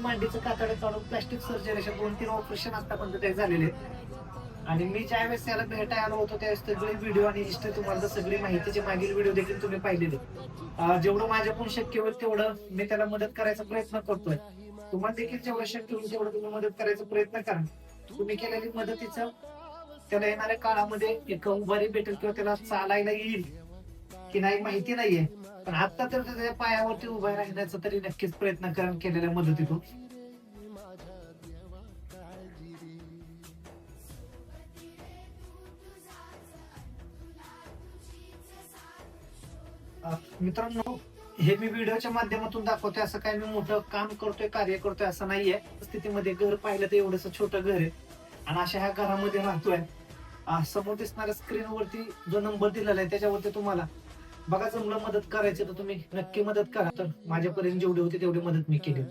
मांडीचं कातडं काढून plastic surgery अशा 2-3 ऑपरेशन आतापर्यंत ते झालेले आहेत. आणि मी ज्यावेळेस त्याला भेटायला आलो होतो त्यावेळेस सगळे व्हिडिओ आणि हिस्ट्री तुम्हाला सगळी माहितीचे मागील व्हिडिओ देखील तुम्ही पाहिलेले. जेवढं माझ्याकडून शक्य होईल तेवढं मी त्याला मदत करायचा प्रयत्न करतोय. तुम्हाला देखील जेवढं शक्य होईल तेवढं तुम्ही मदत करायचा प्रयत्न करा. तुम्ही केलेली मदतीचं त्याला येणाऱ्या काळामध्ये एक उभारी भेटेल किंवा त्याला चालायला येईल की नाही माहिती नाहीये. पण आता तर त्याच्या पायावरती उभा राहण्याचा तरी नक्कीच प्रयत्न करा केलेल्या मदतीतून. मित्रांनो, हे मी व्हिडिओच्या माध्यमातून दाखवतोय असं काय मी मोठं काम करतोय कार्य करतोय असं नाहीये. स्थितीमध्ये घर पाहिलं तर एवढंसं छोटं घर आहे आणि अशा ह्या घरामध्ये राहतोय. समोर दिसणाऱ्या स्क्रीनवरती जो नंबर दिलेला आहे त्याच्यावरती तुम्हाला बघा जमलं मदत करायची तर तुम्ही नक्की मदत करा. तर माझ्यापर्यंत जेवढी होती तेवढी मदत मी केली.